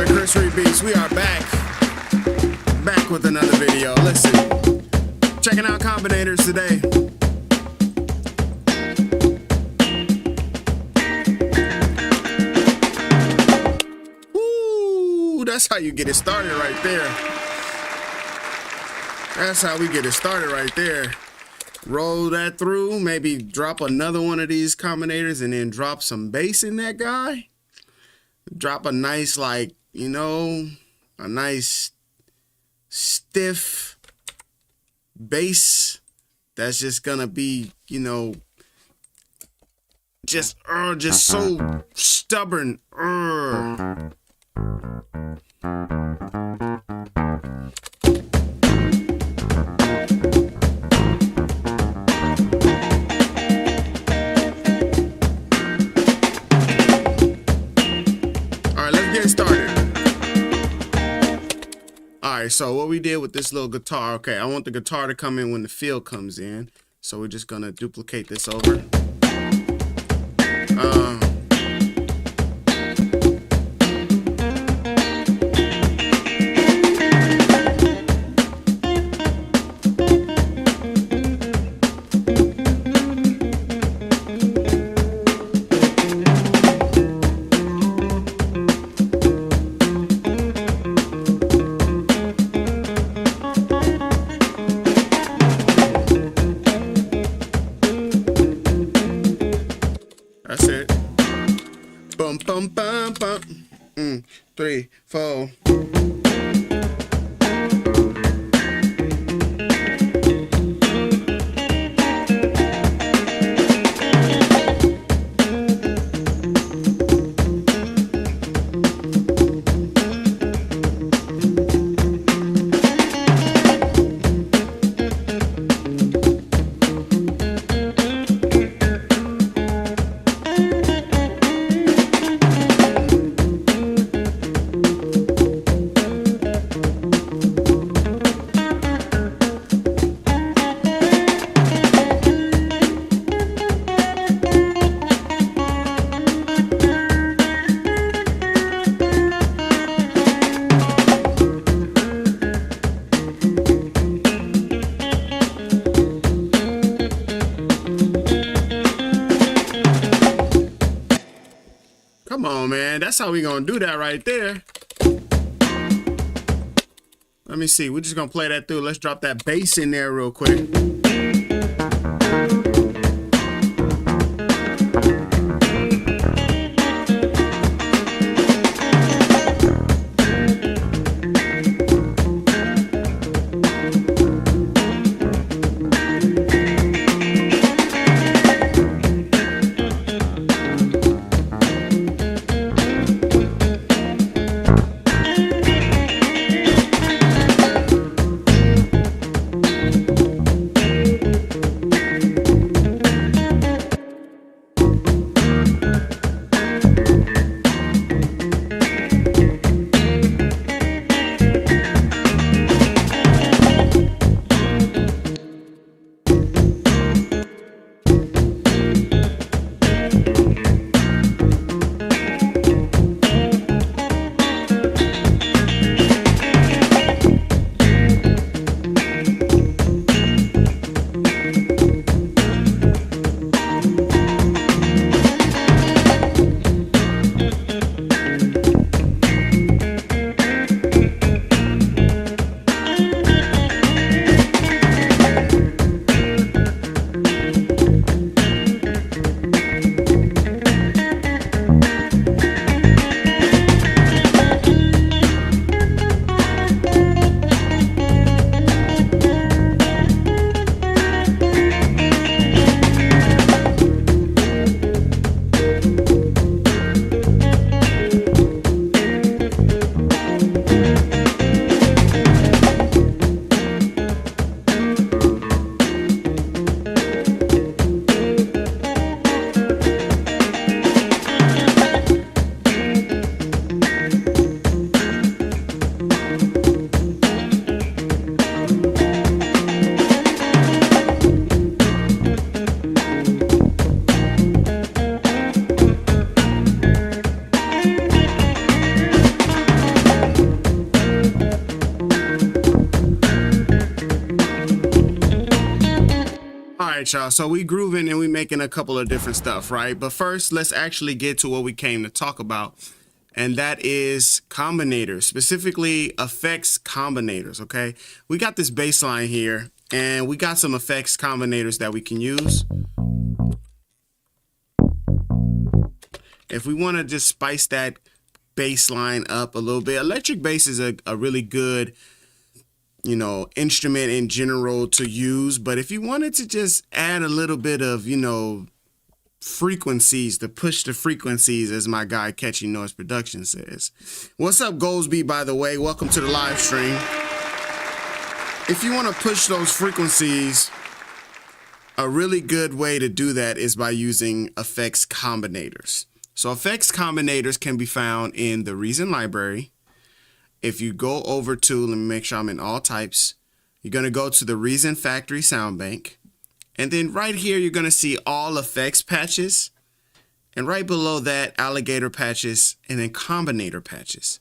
Cursory Beats, we are back with another video. Listen, checking out Combinators today. Woo, that's how you get it started right there. That's how we get it started right there. Roll that through, maybe drop another one of these combinators and then drop some bass in that guy. Drop a nice, like, you know, a nice stiff bass that's just gonna be, you know, just so stubborn. Alright, so what we did with this little guitar, okay, I want the guitar to come in when the fill comes in. So we're just gonna duplicate this over. That's it. Bum bum bum bum. 3, 4. Come on, man. That's how we gonna do that right there. Let me see. We're just gonna play that through. Let's drop that bass in there real quick. right, y'all. So we grooving and we making a couple of different stuff, right? But first, let's actually get to what we came to talk about. And that is combinators, specifically effects combinators, okay? We got this bass line here and we got some effects combinators that we can use. If we want to just spice that bass line up a little bit, electric bass is a really good, you know, instrument in general to use. But if you wanted to just add a little bit of, you know, frequencies, to push the frequencies, as my guy Catchy Noise Production says. What's up, Goldsby, by the way? Welcome to the live stream. If you want to push those frequencies, a really good way to do that is by using effects combinators. So effects combinators can be found in the Reason library. If you go over to, let me make sure I'm in all types, you're going to go to the Reason Factory Sound Bank. And then right here, you're going to see all effects patches. And right below that, alligator patches and then combinator patches.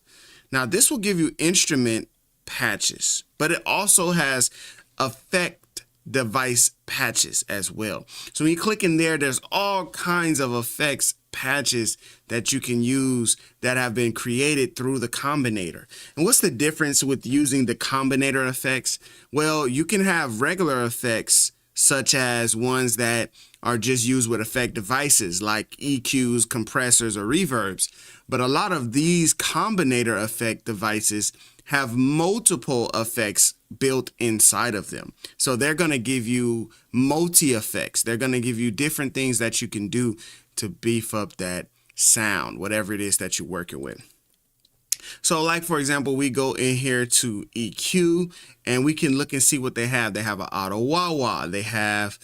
Now, this will give you instrument patches, but it also has effect device patches as well. So when you click in there, there's all kinds of effects patches that you can use that have been created through the combinator. And what's the difference with using the combinator effects? Well, you can have regular effects such as ones that are just used with effect devices like EQs, compressors, or reverbs. But a lot of these combinator effect devices have multiple effects built inside of them. So they're going to give you multi-effects. They're going to give you different things that you can do to beef up that sound, whatever it is that you're working with. So like, for example, we go in here to EQ and we can look and see what they have. They have an auto wah-wah. They have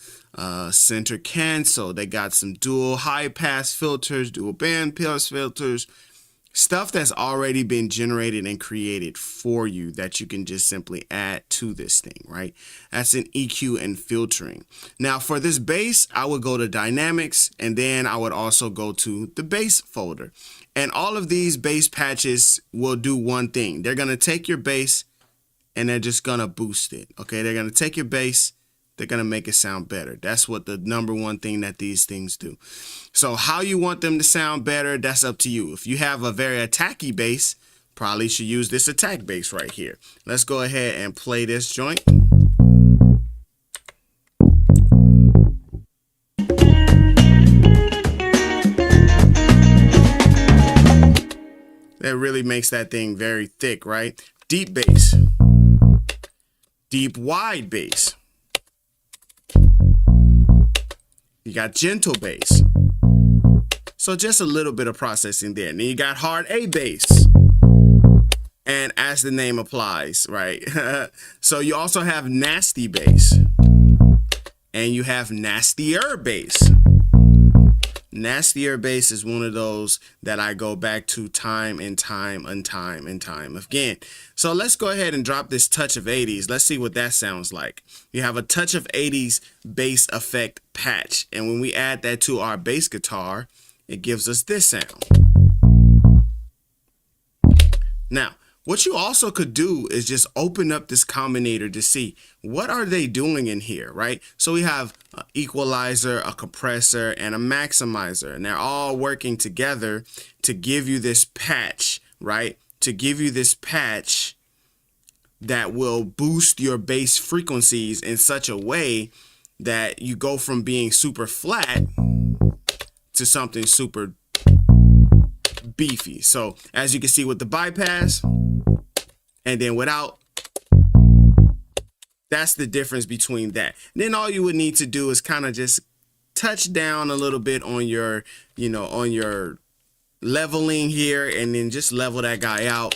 center cancel. They got some dual high pass filters, dual band pass filters, stuff that's already been generated and created for you that you can just simply add to this thing, right? That's an EQ and filtering. Now for this bass, I would go to dynamics and then I would also go to the bass folder. And all of these bass patches will do one thing. They're going to take your bass and they're just going to boost it. Okay, they're going to take your bass, they're going to make it sound better. That's what the number one thing that these things do. So how you want them to sound better, that's up to you. If you have a very attacky bass, probably should use this attack bass right here. Let's go ahead and play this joint. That really makes that thing very thick, right? Deep bass, deep wide bass. You got gentle bass. So just a little bit of processing there. And then you got hard A bass. And as the name applies, right? So you also have nasty bass. And you have nastier bass. Nastier bass is one of those that I go back to time and time and time and time again. So let's go ahead and drop this touch of 80s. Let's see what that sounds like. You have a touch of 80s bass effect patch. And when we add that to our bass guitar, it gives us this sound. Now, what you also could do is just open up this combinator to see what are they doing in here, right? So we have an equalizer, a compressor, and a maximizer, and they're all working together to give you this patch, right? To give you this patch that will boost your bass frequencies in such a way that you go from being super flat to something super beefy. So as you can see with the bypass, and then without, that's the difference between that. And then all you would need to do is kind of just touch down a little bit on your, you know, on your leveling here, and then just level that guy out.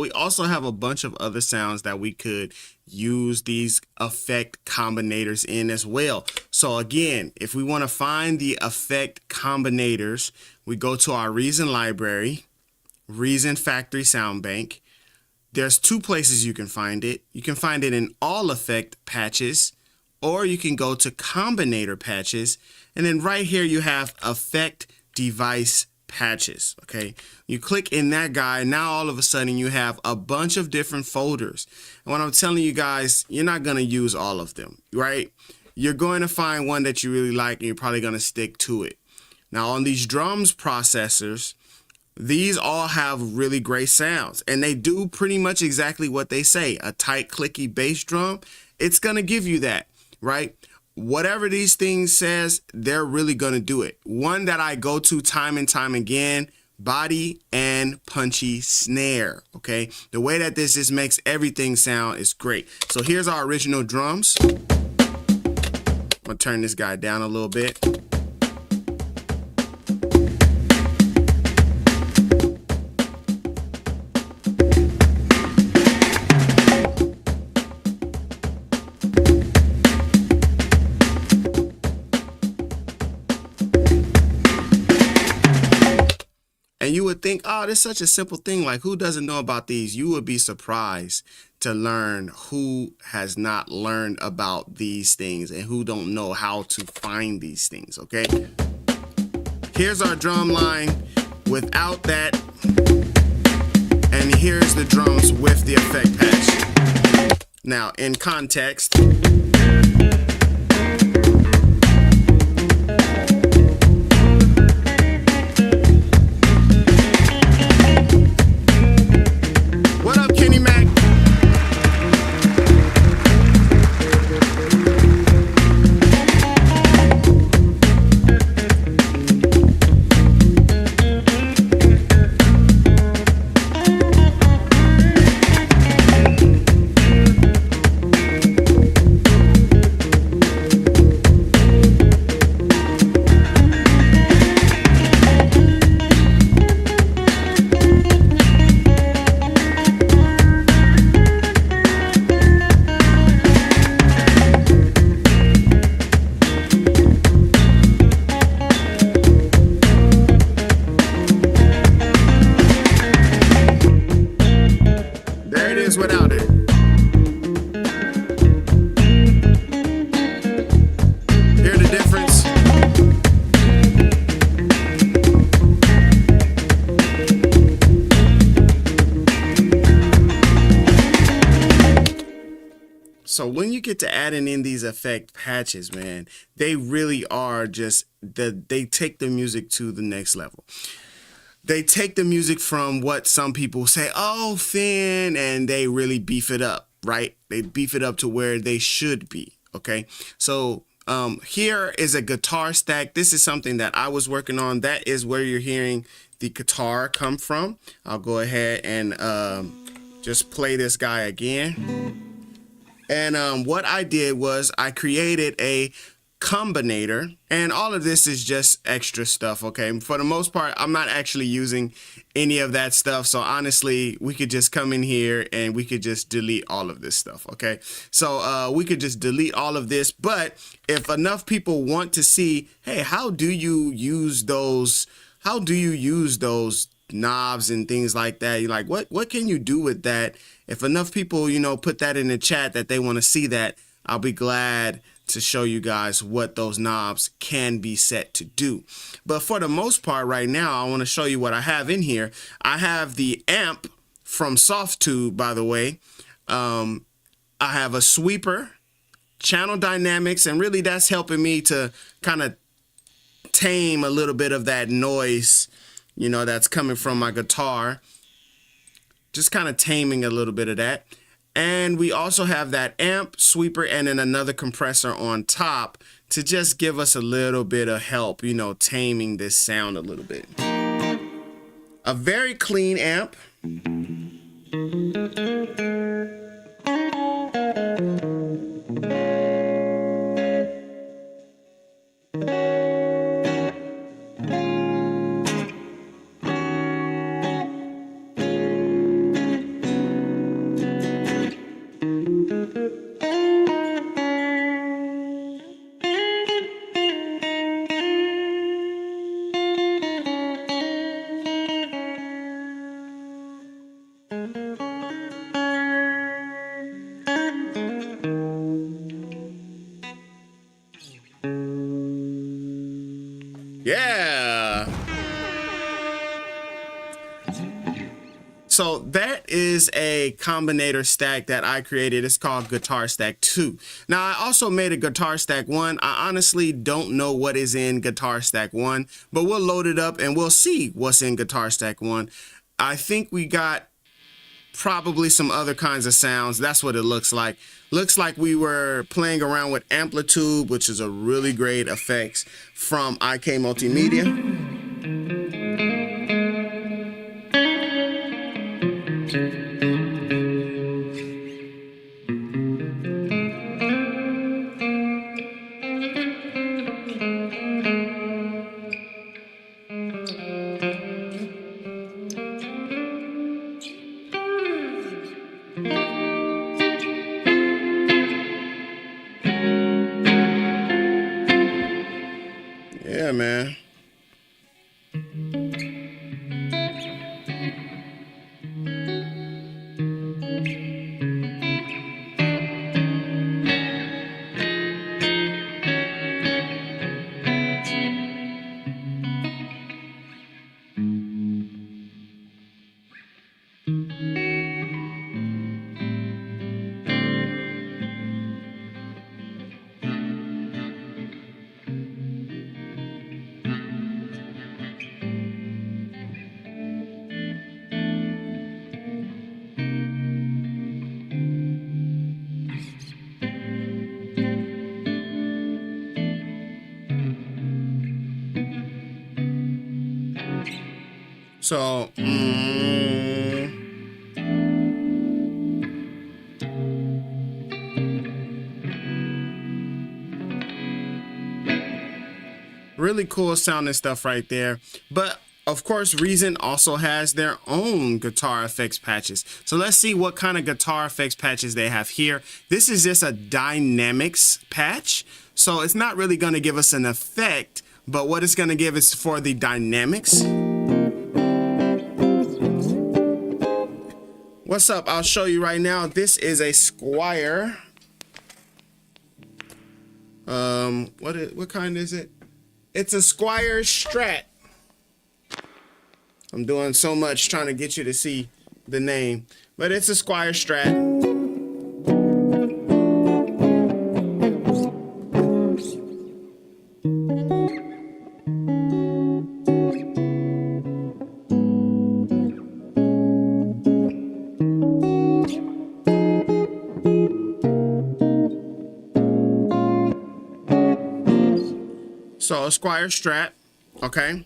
we also have a bunch of other sounds that we could use these effect combinators in as well. So again, if we want to find the effect combinators, we go to our Reason library, Reason Factory Sound Bank. There's two places you can find it. You can find it in all effect patches, or you can go to combinator patches, and then right here you have effect device patches. Okay, you click in that guy, now all of a sudden you have a bunch of different folders. And what I'm telling you guys, you're not going to use all of them, right? You're going to find one that you really like and you're probably going to stick to it. Now on these drums processors, these all have really great sounds, and they do pretty much exactly what they say. A tight, clicky bass drum, it's going to give you that, right? Whatever these things says, they're really going to do it. One that I go to time and time again, body and punchy snare, okay? The way that this just makes everything sound is great. So here's our original drums. I'm going to turn this guy down a little bit. And you would think, oh, this is such a simple thing. Like, who doesn't know about these? You would be surprised to learn who has not learned about these things and who don't know how to find these things, okay? Here's our drum line without that. And here's the drums with the effect patch. Now, in context, without it. Hear the difference? So when you get to adding in these effect patches, man, they really are just they take the music to the next level. They take the music from what some people say, oh, thin, and they really beef it up, right? They beef it up to where they should be, okay? So here is a guitar stack. This is something that I was working on. That is where you're hearing the guitar come from. I'll go ahead and just play this guy again. And what I did was I created a combinator, and all of this is just extra stuff, okay? For the most part, I'm not actually using any of that stuff, so honestly, we could just come in here and we could just delete all of this stuff, okay? So we could just delete all of this, but if enough people want to see, hey, how do you use those knobs and things like that, you're like, what can you do with that? If enough people, you know, put that in the chat that they want to see that, I'll be glad to show you guys what those knobs can be set to do. But for the most part right now, I want to show you what I have in here. I have the amp from Softtube, by the way. I have a sweeper, channel dynamics, and really that's helping me to kind of tame a little bit of that noise, you know, that's coming from my guitar. Just kind of taming a little bit of that. And we also have that amp, sweeper, and then another compressor on top to just give us a little bit of help, you know, taming this sound a little bit. A very clean amp. So that is a combinator stack that I created. It's called Guitar Stack 2. Now, I also made a Guitar Stack 1. I honestly don't know what is in Guitar Stack 1, but we'll load it up and we'll see what's in Guitar Stack 1. I think we got probably some other kinds of sounds. That's what it looks like. Looks like we were playing around with Amplitude, which is a really great effects from IK Multimedia. Yeah, man. So, really cool sounding stuff right there. But of course, Reason also has their own guitar effects patches. So let's see what kind of guitar effects patches they have here. This is just a dynamics patch. So it's not really going to give us an effect, but what it's going to give is for the dynamics. What's up? I'll show you right now. This is a Squier. What kind is it? It's a Squier Strat. I'm doing so much trying to get you to see the name, but it's a Squier Strat. So a Squier Strat, okay?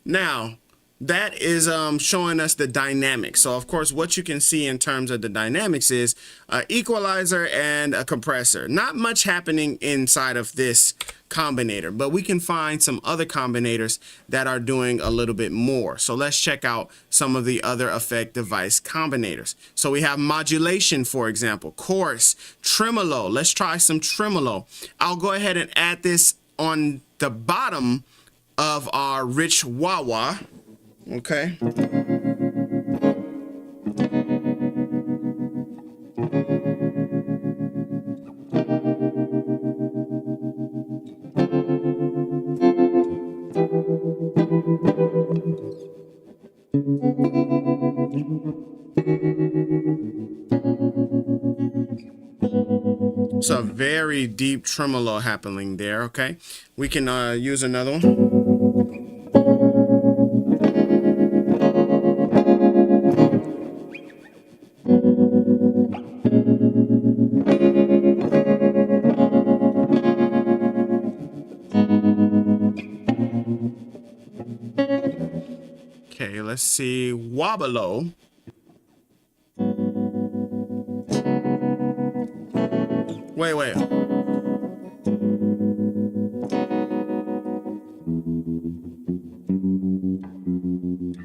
Now, that is showing us the dynamics. So of course, what you can see in terms of the dynamics is an equalizer and a compressor. Not much happening inside of this combinator, but we can find some other combinators that are doing a little bit more. So let's check out some of the other effect device combinators. So we have modulation, for example, chorus, tremolo. Let's try some tremolo. I'll go ahead and add this on the bottom of our rich wah-wah. Okay. So very deep tremolo happening there. Okay, we can use another one. Okay, let's see, Wobble-o. Wait.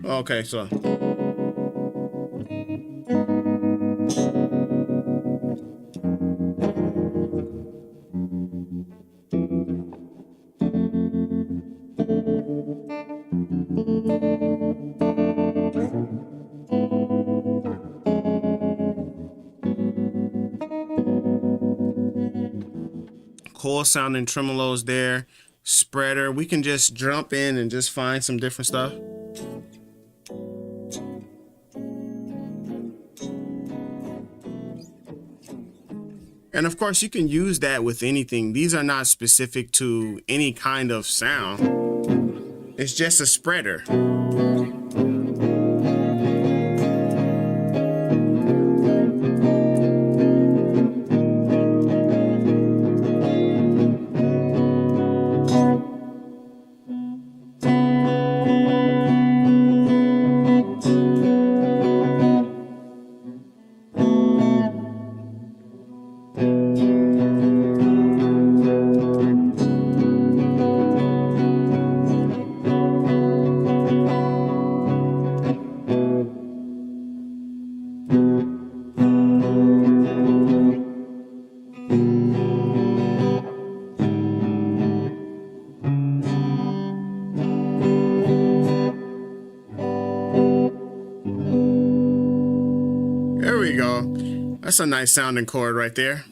Okay, so. Cool sounding tremolos there. Spreader. We can just jump in and just find some different stuff. And of course, you can use that with anything. These are not specific to any kind of sound. It's just a spreader. There we go. That's a nice sounding chord right there.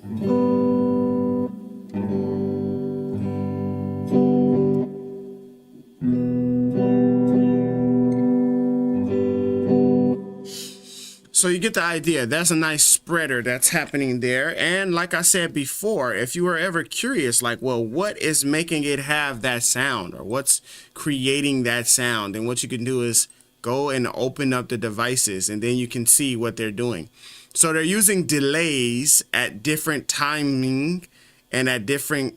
So you get the idea. That's a nice spreader that's happening there. And like I said before, if you were ever curious, like, well, what is making it have that sound, or what's creating that sound? And what you can do is go and open up the devices, and then you can see what they're doing. So they're using delays at different timing and at different,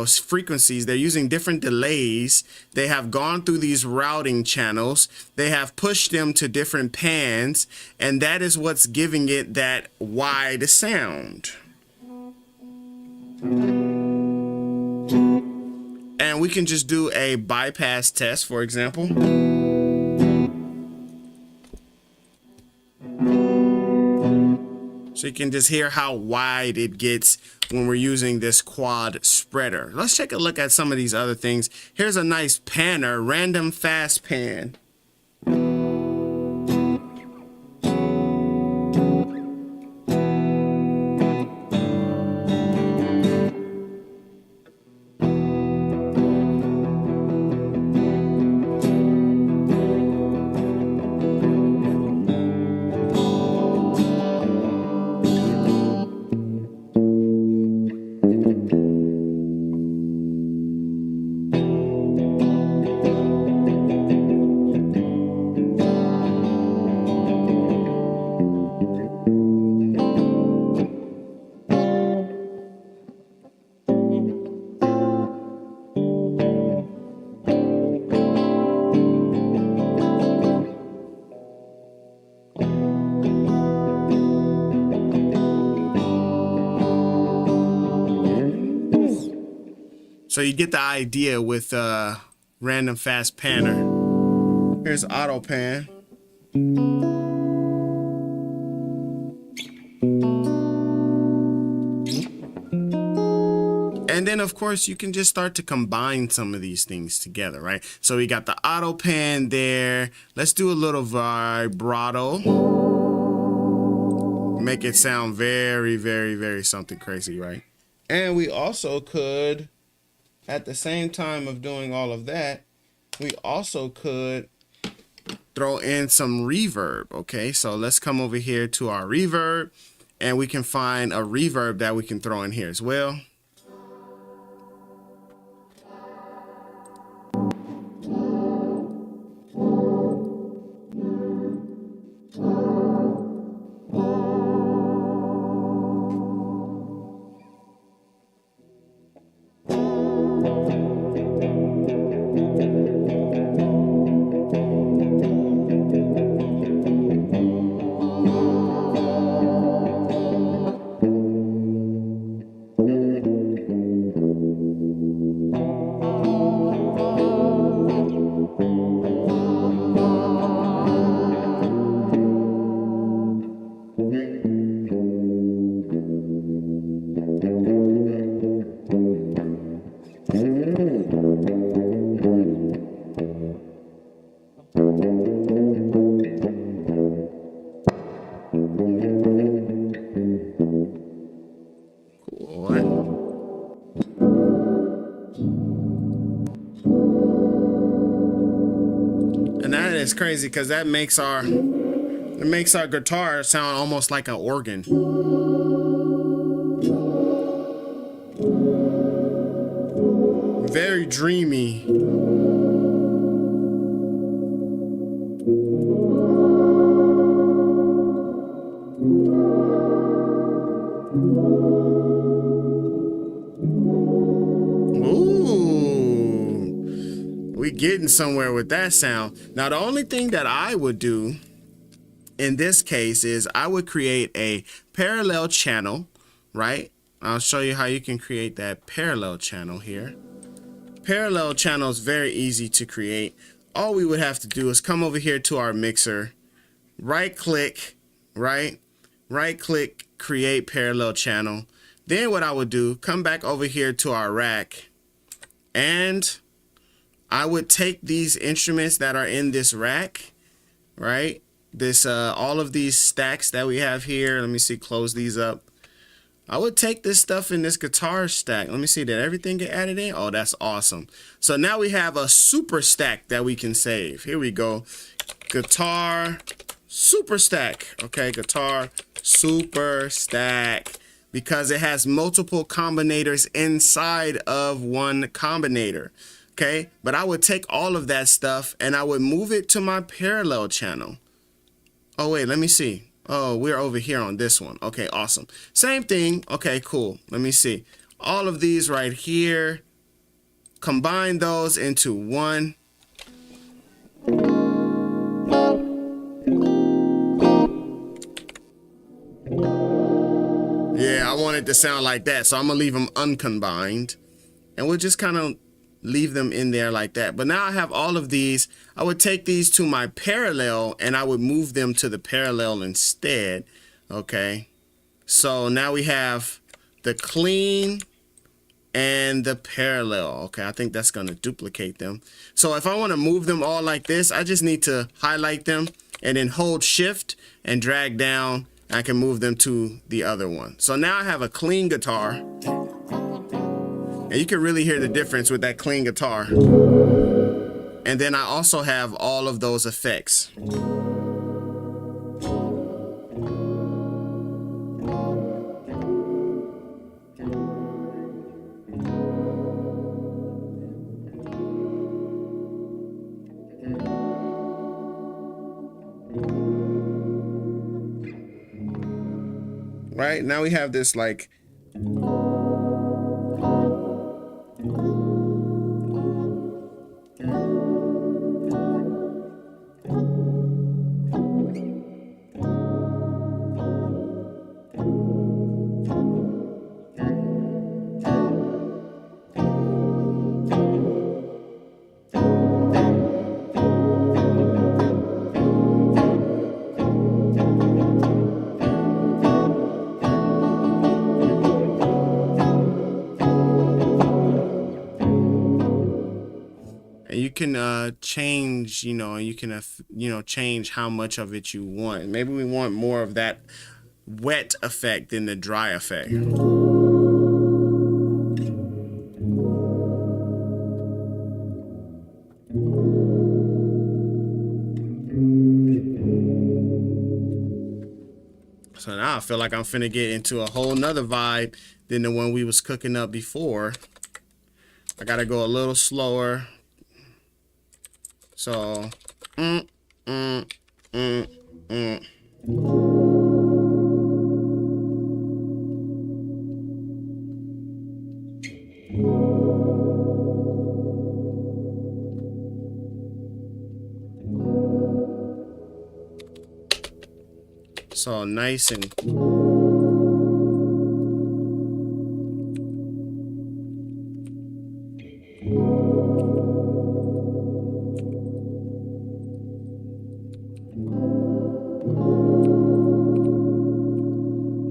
frequencies. They're using different delays. They have gone through these routing channels. They have pushed them to different pans, and that is what's giving it that wide sound. And we can just do a bypass test, for example. So you can just hear how wide it gets when we're using this quad spreader. Let's take a look at some of these other things. Here's a nice panner, random fast pan. So you get the idea with random fast panner. Here's auto pan. And then of course you can just start to combine some of these things together, right? So we got the auto pan there. Let's do a little vibrato. Make it sound very, very, very something crazy, right? And we also could, at the same time of doing all of that, we also could throw in some reverb. Okay, so let's come over here to our reverb, and we can find a reverb that we can throw in here as well. And that is crazy because that makes our guitar sound almost like an organ. Very dreamy. Ooh, we getting somewhere with that sound. Now, the only thing that I would do in this case is I would create a parallel channel, right? I'll show you how you can create that parallel channel here. Parallel channel is very easy to create. All we would have to do is come over here to our mixer, right click, right click, create parallel channel. Then what I would do, come back over here to our rack, and I would take these instruments that are in this rack, right? This all of these stacks that we have here. Let me see, close these up. I would take this stuff in this guitar stack. Let me see, did everything get added in? Oh, that's awesome. So now we have a super stack that we can save. Here we go. Guitar super stack. Okay, guitar super stack, because it has multiple combinators inside of one combinator. Okay, but I would take all of that stuff and I would move it to my parallel channel. Oh wait, let me see. Oh, we're over here on this one. Okay, awesome. Same thing. Okay, cool. Let me see. All of these right here, combine those into one. Yeah, I want it to sound like that, so I'm gonna leave them uncombined, and we'll just kind of leave them in there like that. But now I have all of these. I would take these to my parallel and I would move them to the parallel instead. Okay, so now we have the clean and the parallel. Okay, I think that's gonna duplicate them. So if I want to move them all like this, I just need to highlight them and then hold shift and drag down. I can move them to the other one. So now I have a clean guitar, and you can really hear the difference with that clean guitar. And then I also have all of those effects. Right, now we have this like you can change, you can change how much of it you want. Maybe we want more of that wet effect than the dry effect. So now I feel like I'm finna get into a whole nother vibe than the one we was cooking up before. I gotta go a little slower. So, so nice and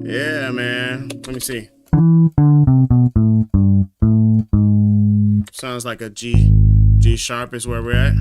yeah, man. Let me see. Sounds like a G sharp is where we're at.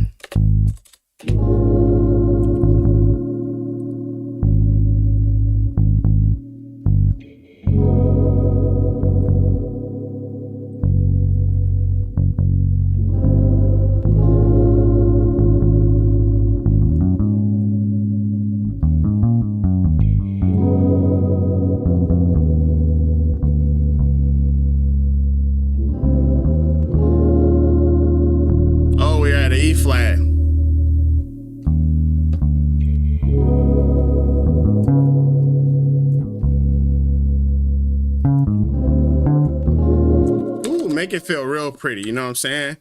make it feel real pretty, you know what I'm saying?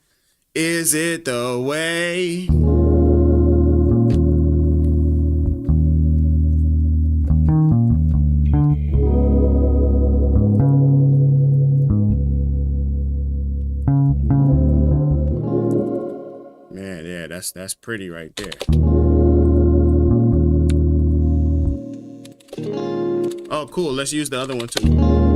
Is it the way? Man, yeah, that's pretty right there. Oh, cool. Let's use the other one too.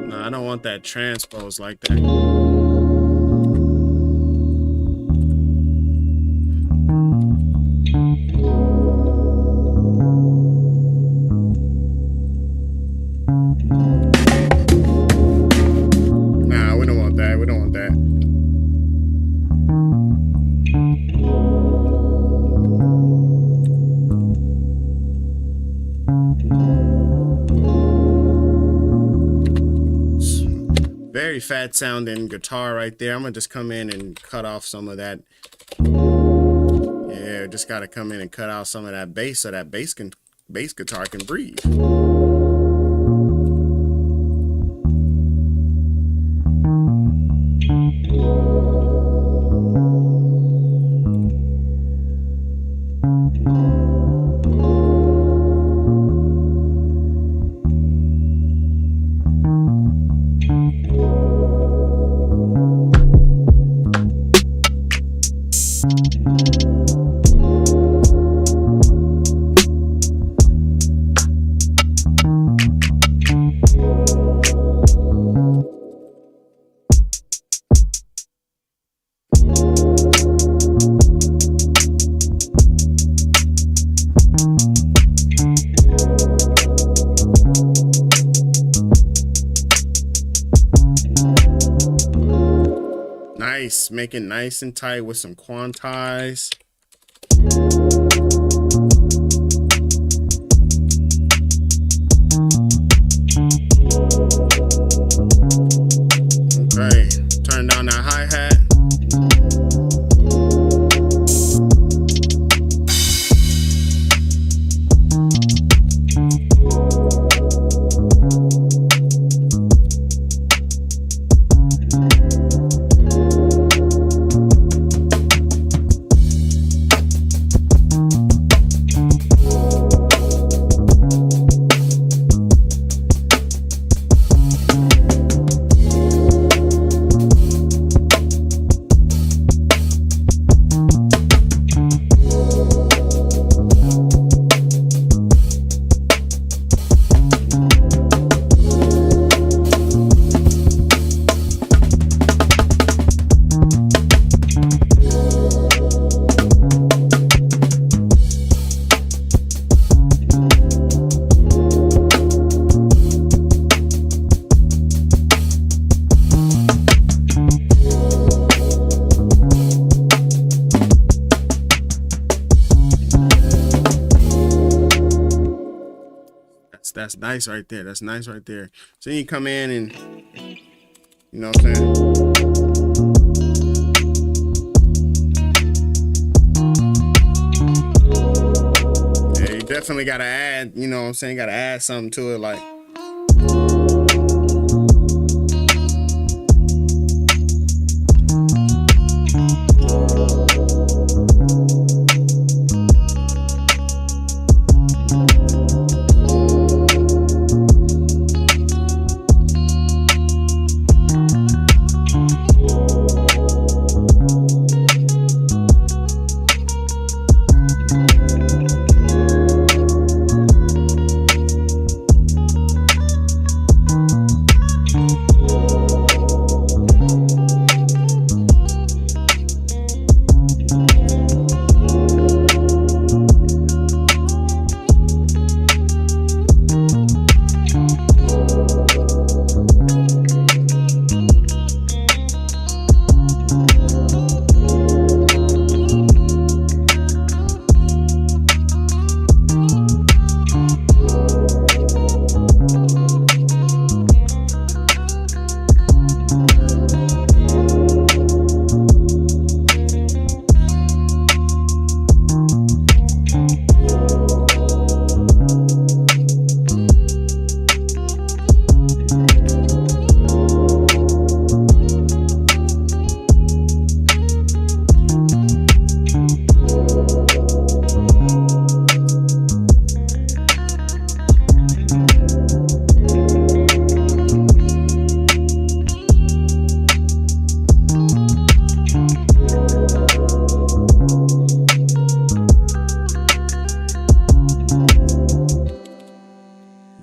No, I don't want that transpose like that. Very fat sounding guitar right there. I'm gonna just come in and cut off some of that. Yeah, just gotta come in and cut out some of that bass so that bass guitar can breathe. Nice, make it nice and tight with some quantize. Okay, turn down that hi-hat. That's nice right there. That's nice right there. So you come in and, you know what I'm saying? Yeah, you definitely gotta add, you know what I'm saying? Gotta add something to it, like.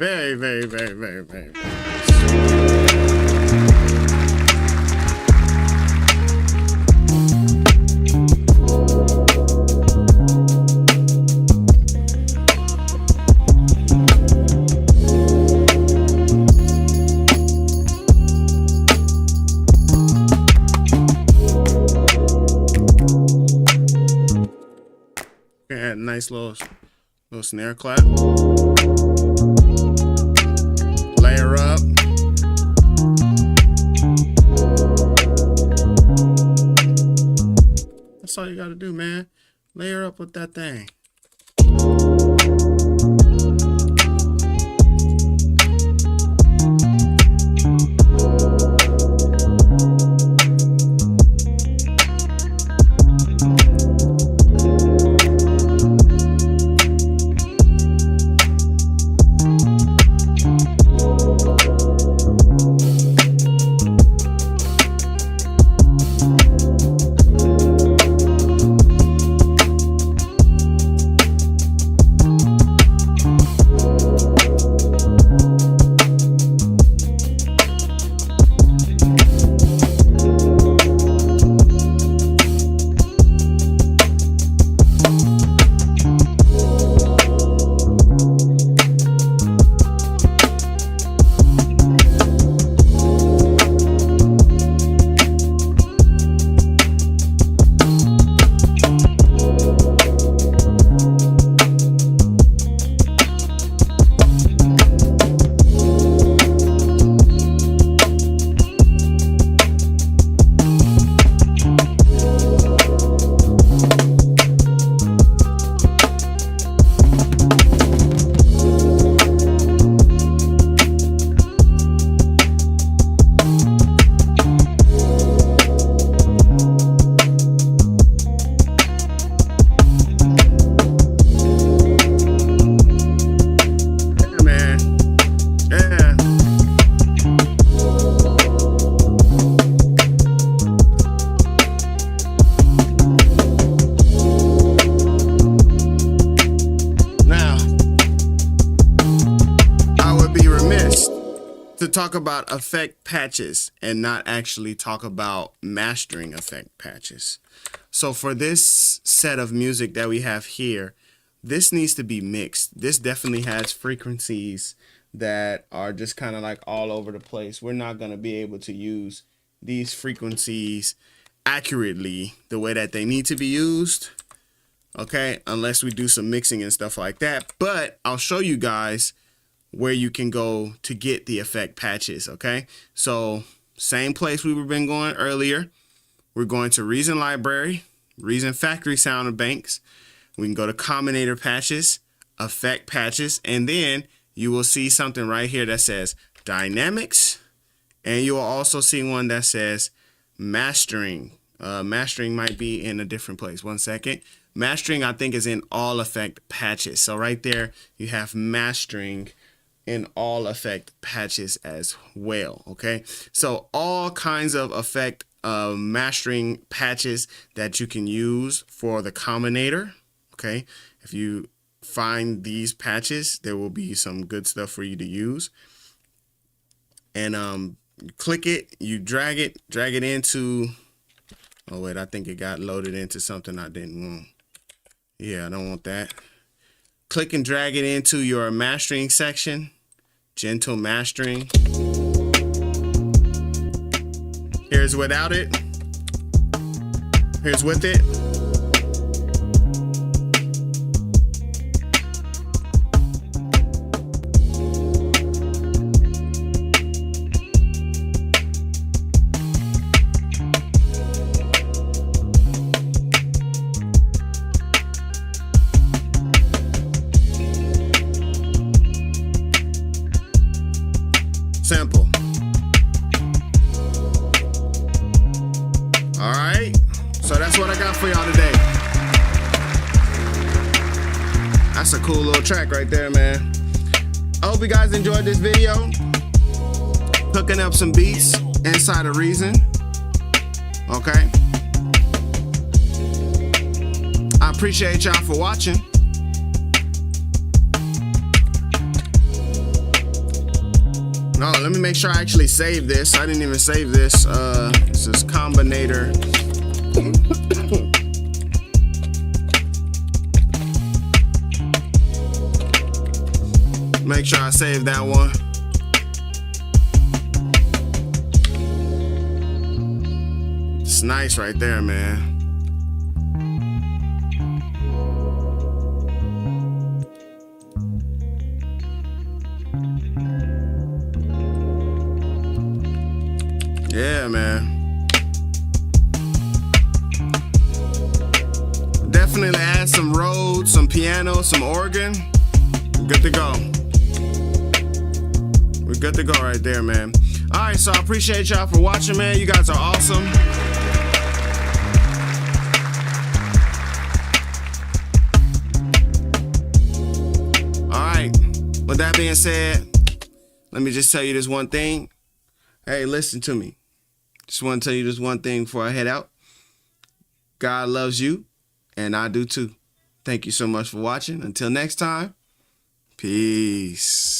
Very, very, very, very, very, very nice. Yeah, nice little snare clap. Layer up. That's all you gotta do, man. Layer up with that thing. To talk about effect patches and not actually talk about mastering effect patches. So for this set of music that we have here, this needs to be mixed. This definitely has frequencies that are just kind of like all over the place. We're not going to be able to use these frequencies accurately the way that they need to be used, okay, unless we do some mixing and stuff like that. But I'll show you guys where you can go to get the effect patches, okay? So same place we've been going earlier. We're going to Reason Library, Reason Factory Sound Banks. We can go to Combinator Patches, Effect Patches, and then you will see something right here that says Dynamics, and you will also see one that says Mastering. Mastering might be in a different place. One second. Mastering, I think, is in All Effect Patches. So right there, you have Mastering in All Effect Patches as well, okay? So all kinds of effect mastering patches that you can use for the Combinator, okay? If you find these patches, there will be some good stuff for you to use. And click it, you drag it into, oh wait, I think it got loaded into something I didn't want. Yeah, I don't want that. Click and drag it into your mastering section, gentle mastering. Here's without it. Here's with it. Simple. All right, so that's what I got for y'all today. That's a cool little track right there, man. I hope you guys enjoyed this video. Hooking up some beats inside of Reason. Okay. I appreciate y'all for watching. No, let me make sure I actually save this. I didn't even save this. This is Combinator. Make sure I save that one. It's nice right there, man. Yeah, man. Definitely add some Rhodes, some piano, some organ. Good to go. We're good to go right there, man. All right, so I appreciate y'all for watching, man. You guys are awesome. All right, with that being said, let me just tell you this one thing. Hey, listen to me. Just want to tell you this one thing before I head out. God loves you, and I do too. Thank you so much for watching. Until next time, peace.